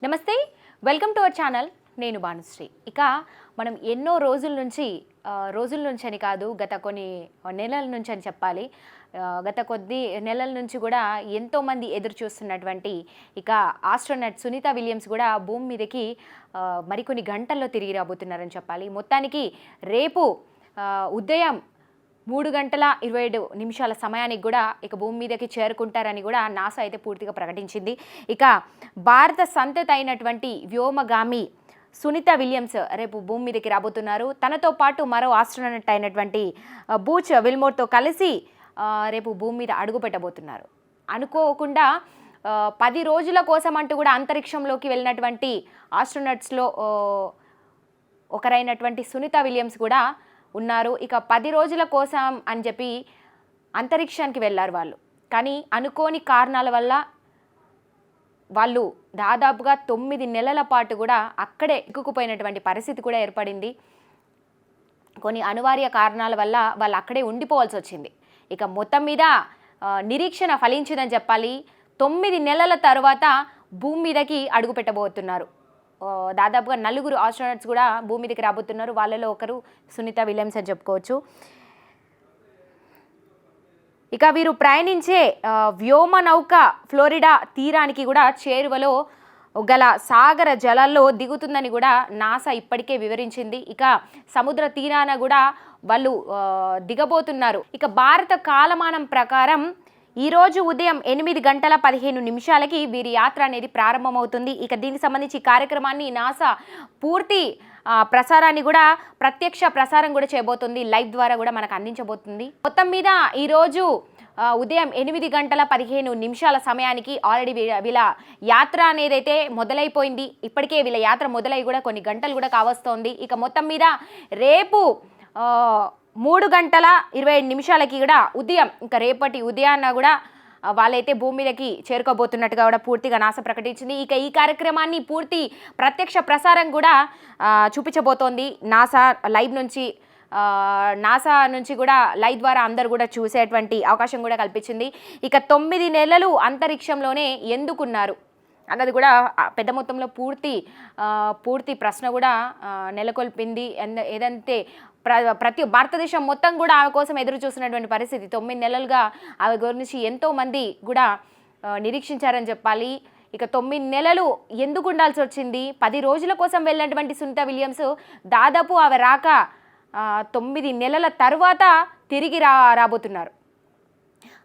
నమస్తే, welcome to our channel. నేను భానుశ్రీ. ఇక మనం ఎన్నో రోజుల నుంచి అని కాదు, గత కొన్ని నెలల నుంచి అని చెప్పాలి. గత కొద్ది నెలల నుంచి కూడా ఎంతోమంది ఎదురు చూస్తున్నటువంటి ఇక ఆస్ట్రోనట్ సునీత విలియమ్స్ కూడా భూమి మీదకి మరికొన్ని గంటల్లో తిరిగి రాబోతున్నారని చెప్పాలి. మొత్తానికి రేపు ఉదయం 3:27 సమయానికి కూడా ఇక భూమి మీదకి చేరుకుంటారని కూడా నాసా అయితే పూర్తిగా ప్రకటించింది. ఇక భారత సంతతి అయినటువంటి వ్యోమగామి సునీత విలియమ్స్ రేపు భూమి మీదకి రాబోతున్నారు. తనతో పాటు మరో ఆస్ట్రోనట్ అయినటువంటి బూచ్ విల్మోర్తో కలిసి రేపు భూమి మీద అడుగు పెట్టబోతున్నారు. అనుకోకుండా 10 రోజుల కోసం అంటూ కూడా అంతరిక్షంలోకి వెళ్ళినటువంటి ఆస్ట్రోనట్స్లో ఒకరైనటువంటి సునీత విలియమ్స్ కూడా ఉన్నారు. ఇక 10 రోజుల కోసం అని చెప్పి అంతరిక్షానికి వెళ్ళారు వాళ్ళు. కానీ అనుకోని కారణాల వల్ల వాళ్ళు దాదాపుగా 9 నెలల పాటు కూడా అక్కడే ఇరుక్కుపోయినటువంటి పరిస్థితి కూడా ఏర్పడింది. కొన్ని అనివార్య కారణాల వల్ల వాళ్ళు అక్కడే ఉండిపోవాల్సి వచ్చింది. ఇక మొత్తం మీద నిరీక్షణ ఫలించిందని చెప్పాలి. 9 నెలల తర్వాత భూమి మీదకి అడుగు పెట్టబోతున్నారు. దాదాపుగా 4 ఆస్ట్రోనట్స్ కూడా భూమి మీదకి రాబోతున్నారు. వాళ్ళలో ఒకరు సునీత విలియమ్స్ అని చెప్పుకోవచ్చు. ఇక వీరు ప్రయాణించే వ్యోమనౌక ఫ్లోరిడా తీరానికి కూడా చేరువలో గల సాగర జలాల్లో దిగుతుందని కూడా నాసా ఇప్పటికే వివరించింది. ఇక సముద్ర తీరాన కూడా వాళ్ళు దిగబోతున్నారు. ఇక భారత కాలమానం ప్రకారం ఈరోజు ఉదయం 8:15 వీరి యాత్ర అనేది ప్రారంభమవుతుంది. ఇక దీనికి సంబంధించి కార్యక్రమాన్ని నాసా పూర్తి ప్రసారాన్ని కూడా ప్రత్యక్ష ప్రసారం కూడా చేయబోతుంది. లైవ్ ద్వారా కూడా మనకు అందించబోతుంది. మొత్తం మీద ఈరోజు ఉదయం 8:15 సమయానికి ఆల్రెడీ వీళ్ళ యాత్ర అనేది అయితే మొదలైపోయింది. ఇప్పటికే వీళ్ళ యాత్ర మొదలై కూడా కొన్ని గంటలు కూడా కావస్తోంది. ఇక మొత్తం మీద రేపు 3:27 కూడా ఉదయం, ఇంకా రేపటి ఉదయాన్న కూడా వాళ్ళైతే భూమి మీదకి చేరుకోబోతున్నట్టుగా కూడా పూర్తిగా నాసా ప్రకటించింది. ఇక ఈ కార్యక్రమాన్ని పూర్తి ప్రత్యక్ష ప్రసారం కూడా చూపించబోతోంది నాసా లైవ్ నుంచి. నాసా నుంచి కూడా లైవ్ ద్వారా అందరు కూడా చూసేటువంటి అవకాశం కూడా కల్పించింది. ఇక 9 నెలలు అంతరిక్షంలోనే ఎందుకున్నారు అన్నది కూడా పెద్ద మొత్తంలో పూర్తి ప్రశ్న కూడా నెలకొల్పింది. ఏదంటే ప్రతి భారతదేశం మొత్తం కూడా ఆమె కోసం ఎదురు చూసినటువంటి పరిస్థితి. 9 నెలలుగా ఆమె గురించి ఎంతోమంది కూడా నిరీక్షించారని చెప్పాలి. ఇక 9 నెలలు ఎందుకు ఉండాల్సి వచ్చింది? 10 రోజుల కోసం వెళ్ళినటువంటి సునీత విలియమ్స్ దాదాపు ఆమె రాక 9 నెలల తర్వాత తిరిగి రాబోతున్నారు.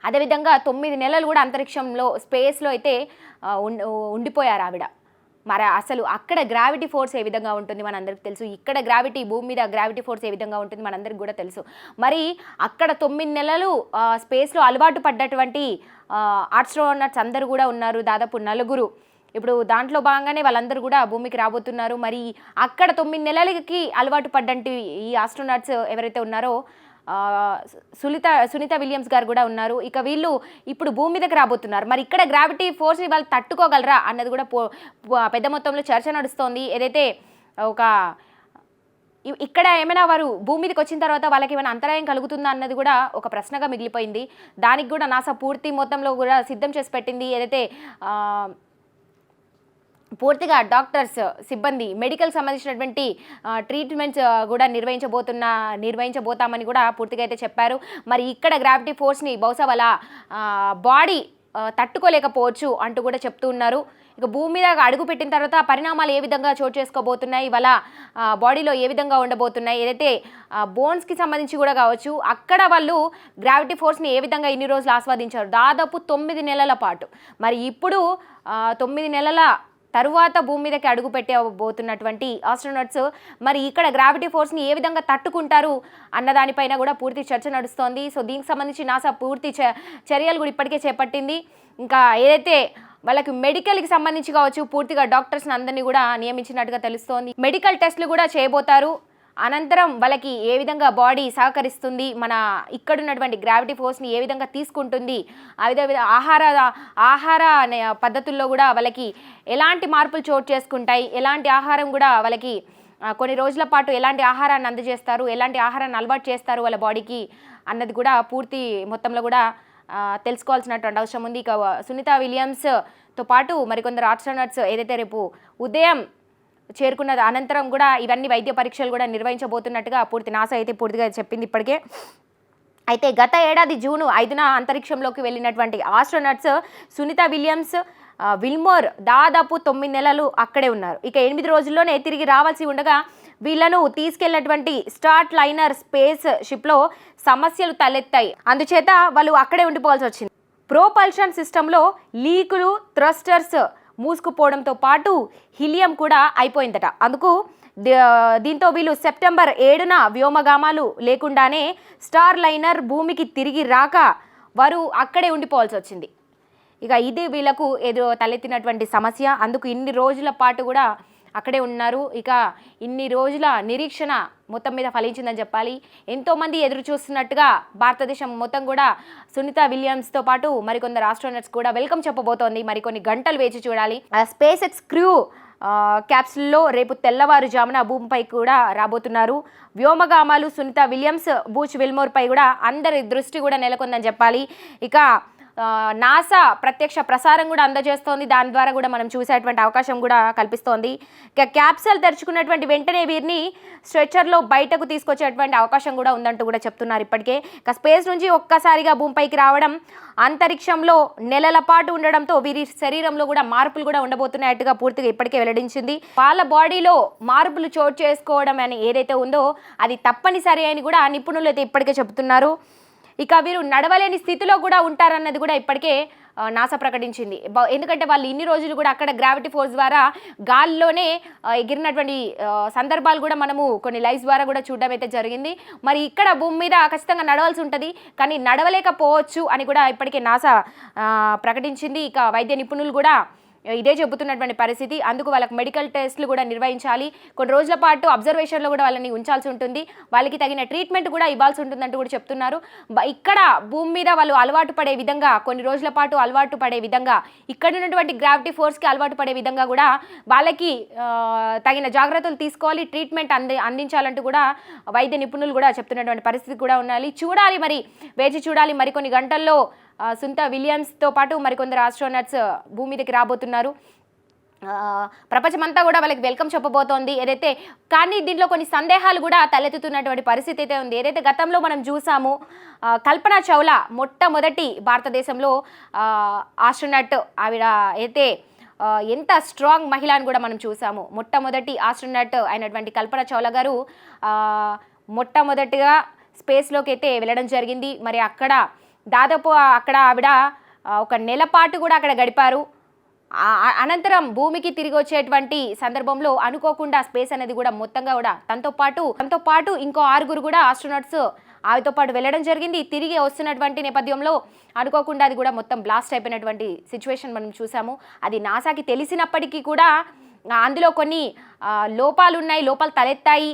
అదేవిధంగా 9 నెలలు కూడా అంతరిక్షంలో స్పేస్లో అయితే ఉండిపోయారు ఆవిడ. మరి అసలు అక్కడ గ్రావిటీ ఫోర్స్ ఏ విధంగా ఉంటుంది మనందరికి తెలుసు. ఇక్కడ భూమి మీద గ్రావిటీ ఫోర్స్ ఏ విధంగా ఉంటుంది మనందరికి కూడా తెలుసు. మరి అక్కడ 9 నెలలు స్పేస్లో అలవాటు పడ్డటువంటి ఆస్ట్రోనట్స్ అందరూ కూడా ఉన్నారు. దాదాపు 4. ఇప్పుడు దాంట్లో భాగంగానే వాళ్ళందరూ కూడా భూమికి రాబోతున్నారు. మరి అక్కడ 9 నెలలకి అలవాటు పడ్డంటి ఈ ఆస్ట్రోనట్స్ ఎవరైతే ఉన్నారో సునీత విలియమ్స్ గారు కూడా ఉన్నారు. ఇక వీళ్ళు ఇప్పుడు భూమి మీదకి రాబోతున్నారు. మరి ఇక్కడ గ్రావిటీ ఫోర్స్ని వాళ్ళు తట్టుకోగలరా అన్నది కూడా పెద్ద మొత్తంలో చర్చ నడుస్తోంది. ఏదైతే ఇక్కడ ఏమైనా వారు భూమి మీదకి వచ్చిన తర్వాత వాళ్ళకి ఏమైనా అంతరాయం కలుగుతుందా అన్నది కూడా ఒక ప్రశ్నగా మిగిలిపోయింది. దానికి కూడా నాసా పూర్తి మొత్తంలో కూడా సిద్ధం చేసి పెట్టింది. ఏదైతే పూర్తిగా డాక్టర్స్, సిబ్బంది, మెడికల్ సంబంధించినటువంటి ట్రీట్మెంట్స్ కూడా నిర్వహించబోతామని కూడా పూర్తిగా అయితే చెప్పారు. మరి ఇక్కడ గ్రావిటీ ఫోర్స్ని బహుశా వాళ్ళ బాడీ తట్టుకోలేకపోవచ్చు అంటూ కూడా చెప్తూ ఉన్నారు. ఇక భూమి మీద అడుగు పెట్టిన తర్వాత పరిణామాలు ఏ విధంగా చోటు చేసుకోబోతున్నాయి, వాళ్ళ బాడీలో ఏ విధంగా ఉండబోతున్నాయి, ఏదైతే బోన్స్కి సంబంధించి కూడా కావచ్చు, అక్కడ వాళ్ళు గ్రావిటీ ఫోర్స్ని ఏ విధంగా ఇన్ని రోజులు ఆస్వాదించారు, దాదాపు 9 నెలల పాటు. మరి ఇప్పుడు 9 నెలల తరువాత భూమి మీదకి అడుగు పెట్టబోతున్నటువంటి ఆస్ట్రోనట్స్ మరి ఇక్కడ గ్రావిటీ ఫోర్స్ని ఏ విధంగా తట్టుకుంటారు అన్నదానిపైన కూడా పూర్తి చర్చ నడుస్తోంది. సో దీనికి సంబంధించి నాసా పూర్తి చర్యలు కూడా ఇప్పటికే చేపట్టింది. ఇంకా ఏదైతే వాళ్ళకి మెడికల్కి సంబంధించి కావచ్చు, పూర్తిగా డాక్టర్స్ని అందరినీ కూడా నియమించినట్టుగా తెలుస్తోంది. మెడికల్ టెస్టులు కూడా చేయబోతారు. అనంతరం వాళ్ళకి ఏ విధంగా బాడీ సహకరిస్తుంది, మన ఇక్కడున్నటువంటి గ్రావిటీ ఫోర్స్ని ఏ విధంగా తీసుకుంటుంది, అదే ఆహార పద్ధతుల్లో కూడా వాళ్ళకి ఎలాంటి మార్పులు చోటు చేసుకుంటాయి, ఎలాంటి ఆహారం కూడా వాళ్ళకి కొన్ని రోజుల పాటు ఎలాంటి ఆహారాన్ని అందజేస్తారు, ఎలాంటి ఆహారాన్ని అలవాటు చేస్తారు వాళ్ళ బాడీకి అన్నది కూడా పూర్తి మొత్తంలో కూడా తెలుసుకోవాల్సినటువంటి అవసరం ఉంది. ఇక సునీత విలియమ్స్ తో పాటు మరికొందరు ఆస్ట్రోనట్స్ ఏదైతే రేపు ఉదయం చేరుకున్న అనంతరం కూడా ఇవన్నీ వైద్య పరీక్షలు కూడా నిర్వహించబోతున్నట్టుగా నాసా అయితే పూర్తిగా చెప్పింది ఇప్పటికే. అయితే గత ఏడాది జూన్ 5న అంతరిక్షంలోకి వెళ్ళినటువంటి ఆస్ట్రోనట్స్ సునీత విలియమ్స్, విల్మోర్ దాదాపు 9 నెలలు అక్కడే ఉన్నారు. ఇక 8 రోజుల్లోనే తిరిగి రావాల్సి ఉండగా వీళ్లను తీసుకెళ్లినటువంటి స్టార్ట్ లైనర్ స్పేస్ షిప్లో సమస్యలు తలెత్తాయి. అందుచేత వాళ్ళు అక్కడే ఉండిపోవాల్సి వచ్చింది. ప్రోపల్షన్ సిస్టంలో లీకులు, థ్రస్టర్స్ మూసుకుపోవడంతో పాటు హీలియం కూడా అయిపోయిందట. అందుకు దీంతో వీళ్ళు సెప్టెంబర్ 7న వ్యోమగామాలు లేకుండానే స్టార్ లైనర్ భూమికి తిరిగి రాక వారు అక్కడే ఉండిపోవాల్సి వచ్చింది. ఇక ఇది వీళ్ళకు తలెత్తినటువంటి సమస్య. అందుకు ఇన్ని రోజుల పాటు కూడా అక్కడే ఉన్నారు. ఇక ఇన్ని రోజుల నిరీక్షణ మొత్తం మీద ఫలించిందని చెప్పాలి. ఎంతోమంది ఎదురు చూస్తున్నట్టుగా భారతదేశం మొత్తం కూడా సునీత విలియమ్స్తో పాటు మరికొందరు ఆస్ట్రోనట్స్ కూడా వెల్కమ్ చెప్పబోతోంది. మరికొన్ని గంటలు వేచి చూడాలి. స్పేస్ ఎక్స్ క్రూ క్యాప్సుల్లో రేపు తెల్లవారుజామున భూమిపై కూడా రాబోతున్నారు. వ్యోమగామాలు సునీత విలియమ్స్, బూచ్ విల్మోర్పై కూడా అందరి దృష్టి కూడా నెలకొందని చెప్పాలి. ఇక నాసా ప్రత్యక్ష ప్రసారం కూడా అందజేస్తోంది. దాని ద్వారా కూడా మనం చూసేటువంటి అవకాశం కూడా కల్పిస్తోంది. ఇక క్యాప్సూల్ తెరుచుకున్నటువంటి వెంటనే వీరిని స్ట్రెచర్లో బయటకు తీసుకొచ్చేటువంటి అవకాశం కూడా ఉందంటూ కూడా చెప్తున్నారు ఇప్పటికే. ఇక స్పేస్ నుంచి ఒక్కసారిగా భూమిపైకి రావడం, అంతరిక్షంలో నెలల పాటు ఉండడంతో వీరి శరీరంలో కూడా మార్పులు కూడా ఉండబోతున్నాయట్టుగా పూర్తిగా ఇప్పటికే వెల్లడించింది. వాళ్ళ బాడీలో మార్పులు చోటు చేసుకోవడం అని ఏదైతే ఉందో అది తప్పనిసరి అని కూడా నిపుణులు అయితే ఇప్పటికే చెబుతున్నారు. ఇక వీరు నడవలేని స్థితిలో కూడా ఉంటారన్నది కూడా ఇప్పటికే నాసా ప్రకటించింది. ఎందుకంటే వాళ్ళు ఇన్ని రోజులు కూడా అక్కడ గ్రావిటీ ఫోర్స్ ద్వారా గాల్లోనే ఎగిరినటువంటి సందర్భాలు కూడా మనము కొన్ని లైవ్స్ ద్వారా కూడా చూడడం అయితే జరిగింది. మరి ఇక్కడ భూమి మీద ఖచ్చితంగా నడవాల్సి ఉంటుంది, కానీ నడవలేకపోవచ్చు అని కూడా ఇప్పటికే నాసా ప్రకటించింది. ఇక వైద్య నిపుణులు కూడా ఇదే చెబుతున్నటువంటి పరిస్థితి. అందుకు వాళ్ళకి మెడికల్ టెస్ట్లు కూడా నిర్వహించాలి. కొన్ని రోజుల పాటు అబ్జర్వేషన్లో కూడా వాళ్ళని ఉంచాల్సి ఉంటుంది. వాళ్ళకి తగిన ట్రీట్మెంట్ కూడా ఇవ్వాల్సి ఉంటుందంటూ కూడా చెప్తున్నారు. ఇక్కడ భూమి మీద వాళ్ళు అలవాటు పడే విధంగా, కొన్ని రోజుల పాటు అలవాటు పడే విధంగా, ఇక్కడ ఉన్నటువంటి గ్రావిటీ ఫోర్స్కి అలవాటు పడే విధంగా కూడా వాళ్ళకి తగిన జాగ్రత్తలు తీసుకోవాలి, ట్రీట్మెంట్ అందించాలంటూ కూడా వైద్య నిపుణులు కూడా చెప్తున్నటువంటి పరిస్థితి కూడా ఉండాలి. చూడాలి, మరి వేచి చూడాలి. మరికొన్ని గంటల్లో సునీత విలియమ్స్తో పాటు మరికొందరు ఆస్ట్రోనట్స్ భూమి మీదకి రాబోతున్నారు. ప్రపంచమంతా కూడా వాళ్ళకి వెల్కమ్ చెప్పబోతోంది ఏదైతే. కానీ దీంట్లో కొన్ని సందేహాలు కూడా తలెత్తుతున్నటువంటి పరిస్థితి అయితే ఉంది. ఏదైతే గతంలో మనం చూసాము, కల్పన చౌలా మొట్టమొదటి భారతదేశంలో ఆస్ట్రోనట్, ఆవిడ అయితే ఎంత స్ట్రాంగ్ మహిళ అని కూడా మనం చూసాము. మొట్టమొదటి ఆస్ట్రోనట్ అయినటువంటి కల్పన చౌలా గారు మొట్టమొదటిగా స్పేస్లోకి అయితే వెళ్ళడం జరిగింది. మరి అక్కడ దాదాపు ఆవిడ ఒక నెల పాటు కూడా అక్కడ గడిపారు. అనంతరం భూమికి తిరిగి వచ్చేటువంటి సందర్భంలో అనుకోకుండా స్పేస్ అనేది కూడా మొత్తంగా కూడా తనతో పాటు ఇంకో 6 కూడా ఆస్ట్రోనట్స్ ఆవితో పాటు వెళ్ళడం జరిగింది. తిరిగి వస్తున్నటువంటి నేపథ్యంలో అనుకోకుండా అది కూడా మొత్తం బ్లాస్ట్ అయిపోయినటువంటి సిచ్యువేషన్ మనం చూసాము. అది నాసాకి తెలిసినప్పటికీ కూడా అందులో కొన్ని లోపాలు తలెత్తాయి.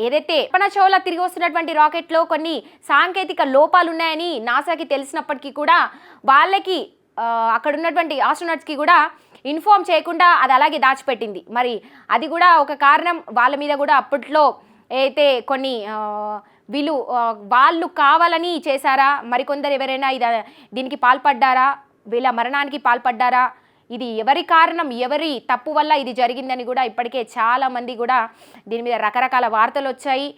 ఏదైతే కల్పన చౌలా తిరిగి వస్తున్నటువంటి రాకెట్లో కొన్ని సాంకేతిక లోపాలు ఉన్నాయని నాసాకి తెలిసినప్పటికీ కూడా వాళ్ళకి అక్కడ ఉన్నటువంటి ఆస్ట్రోనట్స్కి కూడా ఇన్ఫార్మ్ చేయకుండా అది అలాగే దాచిపెట్టింది. మరి అది కూడా ఒక కారణం. వాళ్ళ మీద కూడా అప్పట్లో అయితే కొన్ని వాళ్ళు కావాలని చేశారా, మరికొందరు ఎవరైనా దీనికి పాల్పడ్డారా, వీళ్ళ మరణానికి పాల్పడ్డారా, ఇది ఎవరి కారణం, ఎవరి తప్పు వల్ల ఇది జరిగిందని కూడా ఇప్పటికే చాలామంది కూడా దీని మీద రకరకాల వార్తలు వచ్చాయి.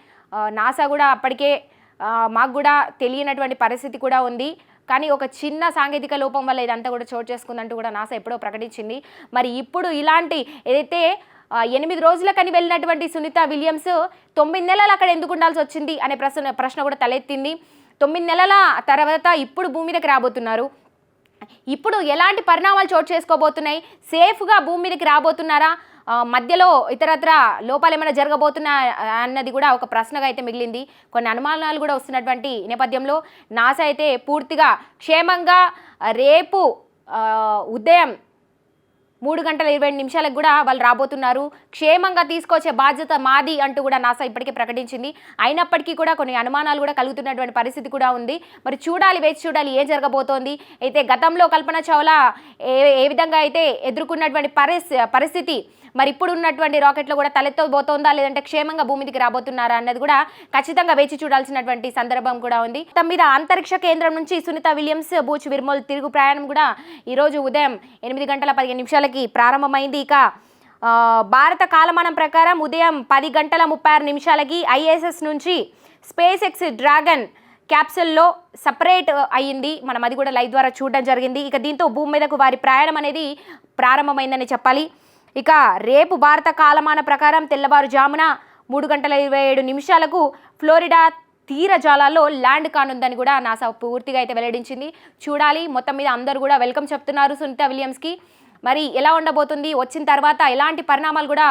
నాసా కూడా అప్పటికే మాకు కూడా తెలియనటువంటి పరిస్థితి కూడా ఉంది. కానీ ఒక చిన్న సాంకేతిక లోపం వల్ల ఇదంతా కూడా చోటు చేసుకుందంటూ కూడా నాసా ఎప్పుడో ప్రకటించింది. మరి ఇప్పుడు ఇలాంటి ఏదైతే 8 రోజులకని వెళ్ళినటువంటి సునీత విలియమ్స్ 9 నెలలు అక్కడ ఎందుకు ఉండాల్సి వచ్చింది అనే ప్రశ్న కూడా తలెత్తింది. 9 నెలల తర్వాత ఇప్పుడు భూమి మీదకి రాబోతున్నారు. ఇప్పుడు ఎలాంటి పరిణామాలు చోటు చేసుకోబోతున్నాయి, సేఫ్గా భూమి మీదకి రాబోతున్నారా, మధ్యలో ఇతరత్ర లోపాలు ఏమైనా జరగబోతున్నా అన్నది కూడా ఒక ప్రశ్నగా అయితే మిగిలింది. కొన్ని అనుమానాలు కూడా వస్తున్నటువంటి నేపథ్యంలో నాసా అయితే పూర్తిగా క్షేమంగా రేపు ఉదయం 3 గంటల 20 నిమిషాలకు కూడా వాళ్ళు రాబోతున్నారు. క్షేమంగా తీసుకొచ్చే బాధ్యత మాది అంటూ కూడా నాసా ఇప్పటికే ప్రకటించింది. అయినప్పటికీ కూడా కొన్ని అనుమానాలు కూడా కలుగుతున్నటువంటి పరిస్థితి కూడా ఉంది. మరి చూడాలి, వేచి చూడాలి ఏం జరగబోతోంది. అయితే గతంలో కల్పన చావ్లా ఏ ఏ విధంగా అయితే ఎదుర్కొన్నటువంటి పరిస్థితి మరి ఇప్పుడు ఉన్నటువంటి రాకెట్లో కూడా తలెత్తబోతోందా, లేదంటే క్షేమంగా భూమికి రాబోతున్నారా అన్నది కూడా ఖచ్చితంగా వేచి చూడాల్సినటువంటి సందర్భం కూడా ఉంది. మొత్తం మీద అంతరిక్ష కేంద్రం నుంచి సునీత విలియమ్స్, బూచ్ విర్మోల్ తిరుగు ప్రయాణం కూడా ఈరోజు ఉదయం 8 గంటల 15 నిమిషాలకి ప్రారంభమైంది. ఇక భారత కాలమానం ప్రకారం ఉదయం 10 గంటల 36 నిమిషాలకి ఐఎస్ఎస్ నుంచి స్పేస్ ఎక్స్ డ్రాగన్ క్యాప్సూల్లో సపరేట్ అయ్యింది. మనం అది కూడా లైవ్ ద్వారా చూడడం జరిగింది. ఇక దీంతో భూమి మీదకు వారి ప్రయాణం అనేది ప్రారంభమైందని చెప్పాలి. ఇక రేపు భారత కాలమాన ప్రకారం తెల్లవారుజామున 3 గంటల 27 నిమిషాలకు ఫ్లోరిడా తీర జాలాల్లో ల్యాండ్ కానుందని కూడా నాసా పూర్తిగా అయితే వెల్లడించింది. చూడాలి, మొత్తం మీద అందరూ కూడా వెల్కమ్ చెప్తున్నారు సునీత విలియమ్స్కి. మరి ఎలా ఉండబోతుంది, వచ్చిన తర్వాత ఎలాంటి పరిణామాలు కూడా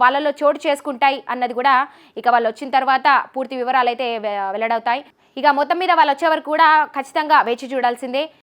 వాళ్ళలో చోటు చేసుకుంటాయి అన్నది కూడా ఇక వాళ్ళు వచ్చిన తర్వాత పూర్తి వివరాలు అయితే వెల్లడవుతాయి. ఇక మొత్తం మీద వాళ్ళు వచ్చే వరకు కూడా ఖచ్చితంగా వేచి చూడాల్సిందే.